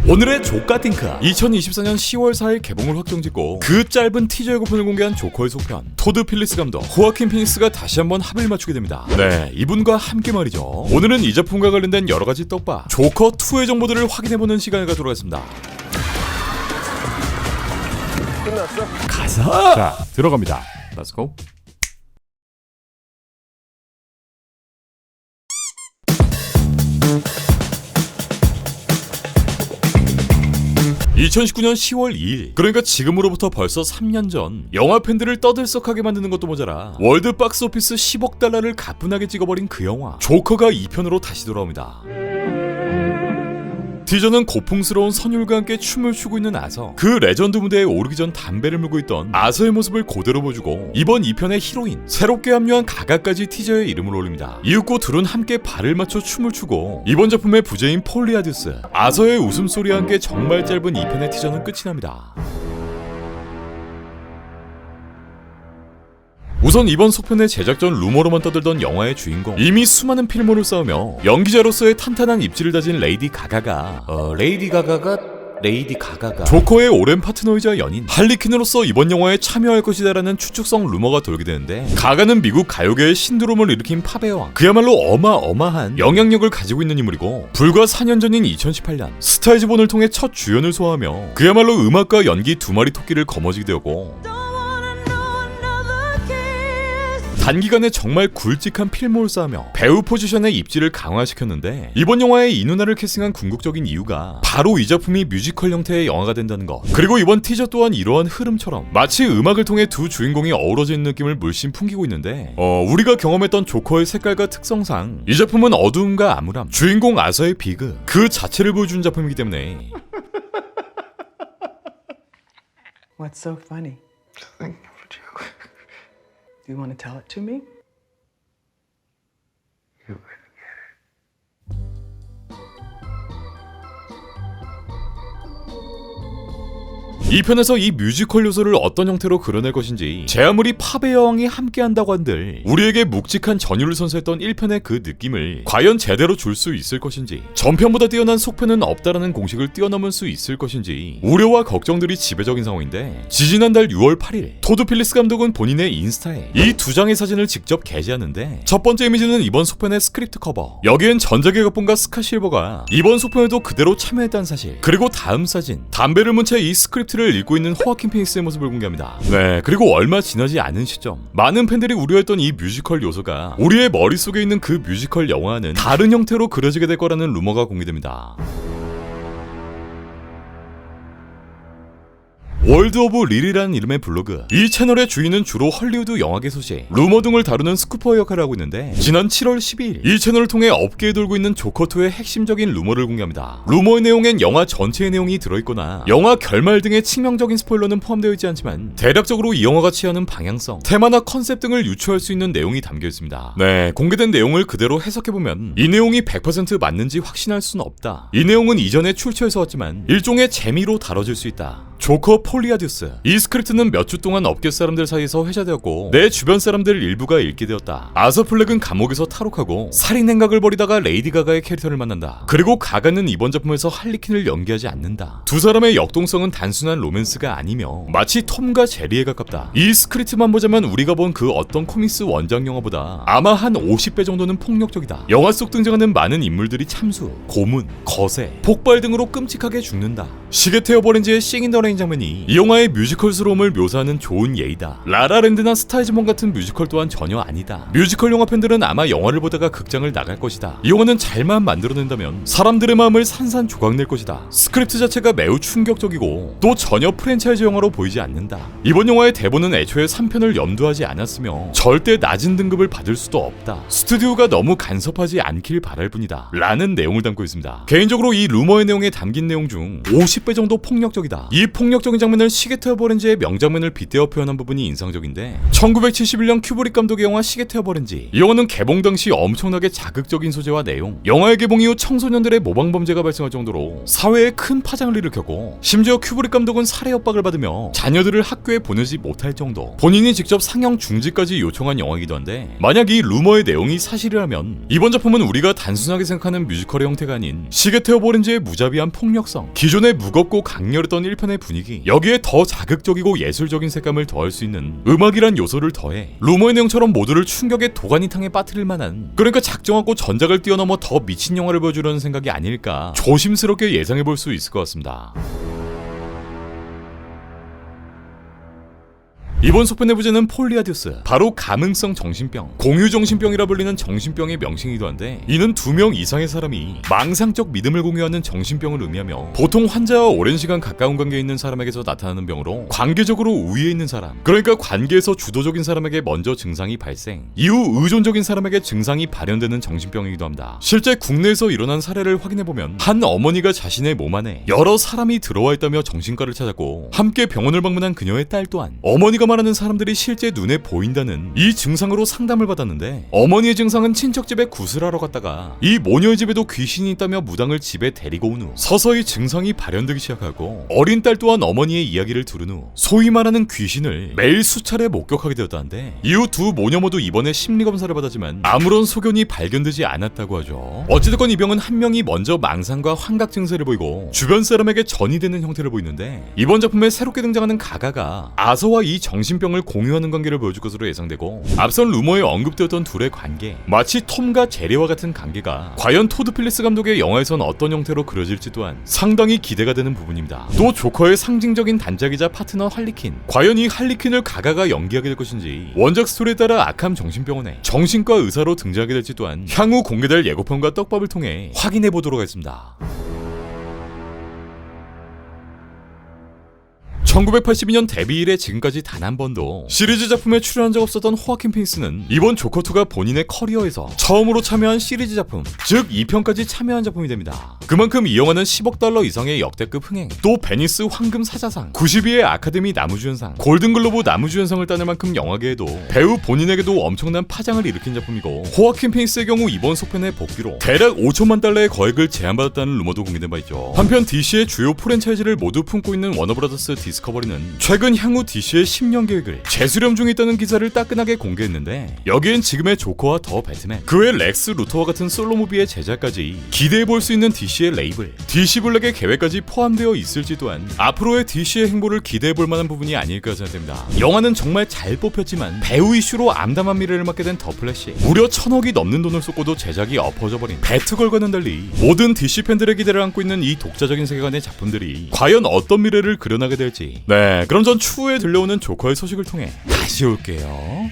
오늘의 조카팅카 2024년 10월 4일 개봉을 확정짓고 그 짧은 티저 예고편을 공개한 조커의 속편 토드 필리스 감독, 호아킨 피닉스가 다시 한번 합을 맞추게 됩니다. 네, 이분과 함께 말이죠. 오늘은 이 작품과 관련된 여러가지 떡밥 조커2의 정보들을 확인해보는 시간을 갖도록 하겠습니다. 끝났어? 가자! 자, 들어갑니다. Let's go. 2019년 10월 2일, 그러니까 지금으로부터 벌써 3년 전, 영화 팬들을 떠들썩하게 만드는 것도 모자라 월드 박스 오피스 10억 달러를 가뿐하게 찍어버린 그 영화 조커가 2편으로 다시 돌아옵니다. 티저는 고풍스러운 선율과 함께 춤을 추고 있는 아서, 그 레전드 무대에 오르기 전 담배를 물고 있던 아서의 모습을 그대로 보여주고 이번 2편의 히로인, 새롭게 합류한 가가까지 티저에 이름을 올립니다. 이윽고 둘은 함께 발을 맞춰 춤을 추고 이번 작품의 부제인 폴리아드스, 아서의 웃음소리와 함께 정말 짧은 2편의 티저는 끝이 납니다. 우선 이번 속편의 제작 전 루머로만 떠들던 영화의 주인공, 이미 수많은 필모를 쌓으며 연기자로서의 탄탄한 입지를 다진 레이디 가가가 조커의 오랜 파트너이자 연인 할리퀸으로서 이번 영화에 참여할 것이다라는 추측성 루머가 돌게 되는데, 가가는 미국 가요계의 신드롬을 일으킨 팝의 왕, 그야말로 어마어마한 영향력을 가지고 있는 인물이고, 불과 4년 전인 2018년 스타이즈본을 통해 첫 주연을 소화하며 그야말로 음악과 연기 두 마리 토끼를 거머쥐게 되었고, 단기간에 정말 굵직한 필모를 쌓으며 배우 포지션의 입지를 강화시켰는데, 이번 영화에 이 누나를 캐스팅한 궁극적인 이유가 바로 이 작품이 뮤지컬 형태의 영화가 된다는 것, 그리고 이번 티저 또한 이러한 흐름처럼 마치 음악을 통해 두 주인공이 어우러지는 느낌을 물씬 풍기고 있는데, 우리가 경험했던 조커의 색깔과 특성상 이 작품은 어두움과 암울함, 주인공 아서의 비극 그 자체를 보여준 작품이기 때문에 What's so funny? Do you want to tell it to me? 이 편에서 이 뮤지컬 요소를 어떤 형태로 그려낼 것인지, 제 아무리 팝의 여왕이 함께한다고 한들 우리에게 묵직한 전율을 선사했던 1편의 그 느낌을 과연 제대로 줄 수 있을 것인지, 전편보다 뛰어난 속편은 없다라는 공식을 뛰어넘을 수 있을 것인지 우려와 걱정들이 지배적인 상황인데, 지지난달 6월 8일 토드 필리스 감독은 본인의 인스타에 이 두 장의 사진을 직접 게시하는데, 첫 번째 이미지는 이번 속편의 스크립트 커버, 여기엔 전작의 각본가 스카 실버가 이번 속편에도 그대로 참여했다는 사실, 그리고 다음 사진, 담배를 문 채 이 스크립트를 읽고 있는 호아킨 피닉스의 모습을 공개합니다. 네, 그리고 얼마 지나지 않은 시점, 많은 팬들이 우려했던 이 뮤지컬 요소가 우리의 머릿속에 있는 그 뮤지컬 영화는 다른 형태로 그려지게 될 거라는 루머가 공개됩니다. 월드 오브 릴이라는 이름의 블로그, 이 채널의 주인은 주로 헐리우드 영화계 소식, 루머 등을 다루는 스쿠퍼 역할을 하고 있는데, 지난 7월 12일 이 채널을 통해 업계에 돌고 있는 조커2의 핵심적인 루머를 공개합니다. 루머의 내용엔 영화 전체의 내용이 들어있거나 영화 결말 등의 치명적인 스포일러는 포함되어 있지 않지만, 대략적으로 이 영화가 취하는 방향성, 테마나 컨셉 등을 유추할 수 있는 내용이 담겨 있습니다. 네, 공개된 내용을 그대로 해석해보면 이 내용이 100% 맞는지 확신할 수는 없다. 이 내용은 이전에 출처에서 왔지만 일종의 재미로 다뤄질 수 있다. 조커 폴리아듀스, 이 스크립트는 몇 주 동안 업계 사람들 사이에서 회자되었고 내 주변 사람들 일부가 읽게 되었다. 아서 플렉은 감옥에서 탈옥하고 살인 행각을 벌이다가 레이디 가가의 캐릭터를 만난다. 그리고 가가는 이번 작품에서 할리퀸을 연기하지 않는다. 두 사람의 역동성은 단순한 로맨스가 아니며 마치 톰과 제리에 가깝다. 이 스크립트만 보자면 우리가 본 그 어떤 코믹스 원작 영화보다 아마 한 50배 정도는 폭력적이다. 영화 속 등장하는 많은 인물들이 참수, 고문, 거세, 폭발 등으로 끔찍하게 죽는다. 시계테어 버린지의 싱 인 더 레인 장면이 이 영화의 뮤지컬스러움을 묘사하는 좋은 예이다. 라라랜드나 스타이즈본 같은 뮤지컬 또한 전혀 아니다. 뮤지컬 영화 팬들은 아마 영화를 보다가 극장을 나갈 것이다. 이 영화는 잘만 만들어낸다면 사람들의 마음을 산산조각낼 것이다. 스크립트 자체가 매우 충격적이고 또 전혀 프랜차이즈 영화로 보이지 않는다. 이번 영화의 대본은 애초에 3편을 염두하지 않았으며 절대 낮은 등급을 받을 수도 없다. 스튜디오가 너무 간섭하지 않길 바랄 뿐이다 라는 내용을 담고 있습니다. 개인적으로 이 루머의 내용에 담긴 내용 중 50배 정도 폭력적이다. 이 폭력적인 장면을 시계트 오브 오렌지의 명장면을 빗대어 표현한 부분이 인상적인데 1971년 큐브릭 감독의 영화 시계트 오브 오렌지. 이 영화는 개봉 당시 엄청나게 자극적인 소재와 내용, 영화의 개봉 이후 청소년들의 모방 범죄가 발생할 정도로 사회에 큰 파장을 일으켰고, 심지어 큐브릭 감독은 살해 협박을 받으며 자녀들을 학교에 보내지 못할 정도, 본인이 직접 상영 중지까지 요청한 영화이기도 한데, 만약 이 루머의 내용이 사실이라면 이번 작품은 우리가 단순하게 생각하는 뮤지컬의 형태가 아닌 시계트 오브 오렌지의 무자비한 폭력성, 기존의 무겁고 강렬했던 1편의 분위기, 여기에 더 자극적이고 예술적인 색감을 더할 수 있는 음악이란 요소를 더해 루머의 내용처럼 모두를 충격의 도가니탕에 빠뜨릴 만한, 그러니까 작정하고 전작을 뛰어넘어 더 미친 영화를 보여주려는 생각이 아닐까 조심스럽게 예상해볼 수 있을 것 같습니다. 이번 속편의 부제는 폴리아디우스, 바로 감흥성 정신병, 공유정신병이라 불리는 정신병의 명칭이기도 한데, 이는 2명 이상의 사람이 망상적 믿음을 공유하는 정신병을 의미하며 보통 환자와 오랜 시간 가까운 관계에 있는 사람에게서 나타나는 병으로 관계적으로 우위에 있는 사람, 그러니까 관계에서 주도적인 사람에게 먼저 증상이 발생, 이후 의존적인 사람에게 증상이 발현되는 정신병이기도 합니다. 실제 국내에서 일어난 사례를 확인해보면 한 어머니가 자신의 몸 안에 여러 사람이 들어와 있다며 정신과를 찾았고, 함께 병원을 방문한 그녀의 딸 또한 어머니가 말하는 사람들이 실제 눈에 보인다는 이 증상으로 상담을 받았는데, 어머니의 증상은 친척 집에 구슬하러 갔다가 이 모녀의 집에도 귀신이 있다며 무당을 집에 데리고 온 후 서서히 증상이 발현되기 시작하고, 어린 딸 또한 어머니의 이야기를 들은 후 소위 말하는 귀신을 매일 수차례 목격하게 되었다는데, 이후 두 모녀 모두 입원해 심리검사를 받았지만 아무런 소견이 발견되지 않았다고 하죠. 어찌됐건 이 병은 한 명이 먼저 망상과 환각 증세를 보이고 주변 사람에게 전이 되는 형태를 보이는데, 이번 작품에 새롭게 등장하는 가가가 아서와 이 정신병을 공유하는 관계를 보여줄 것으로 예상되고, 앞선 루머에 언급되었던 둘의 관계, 마치 톰과 제리와 같은 관계가 과연 토드 필리스 감독의 영화에선 어떤 형태로 그려질지 또한 상당히 기대가 되는 부분입니다. 또 조커의 상징적인 단짝이자 파트너 할리퀸, 과연 이 할리퀸을 가가가 연기하게 될 것인지, 원작 스토리에 따라 아캄 정신병원에 정신과 의사로 등장하게 될지 또한 향후 공개될 예고편과 떡밥을 통해 확인해 보도록 하겠습니다. 1982년 데뷔 이래 지금까지 단 한 번도 시리즈 작품에 출연한 적 없었던 호아킨 피닉스는 이번 조커2가 본인의 커리어에서 처음으로 참여한 시리즈 작품, 즉 2편까지 참여한 작품이 됩니다. 그만큼 이 영화는 10억 달러 이상의 역대급 흥행, 또 베니스 황금 사자상, 92회 아카데미 나무주연상, 골든글로브 나무주연상을 따낼 만큼 영화계에도 배우 본인에게도 엄청난 파장을 일으킨 작품이고, 호아킨 피닉스의 경우 이번 속편의 복귀로 대략 5천만 달러의 거액을 제안받았다는 루머도 공개된 바 있죠. 한편 DC의 주요 프랜차이즈를 모두 품고 있는 워너브라더스 디스커버리는 최근 향후 DC의 10년 계획을 재수렴 중에 있다는 기사를 따끈하게 공개했는데, 여기엔 지금의 조커와 더 배트맨, 그 외 렉스 루터와 같은 솔로 무비의 제작까지 기대해볼 수 있는 DC의 레이블, DC 블랙의 계획까지 포함되어 있을지 또한 앞으로의 DC의 행보를 기대해볼 만한 부분이 아닐까 생각됩니다. 영화는 정말 잘 뽑혔지만 배우 이슈로 암담한 미래를 맞게 된 더 플래시, 무려 1,000억이 넘는 돈을 쏟고도 제작이 엎어져버린 배트걸과는 달리 모든 DC 팬들의 기대를 안고 있는 이 독자적인 세계관의 작품들이 과연 어떤 미래를 그려나게 될지, 그럼 전 추후에 들려오는 조커의 소식을 통해 다시 올게요.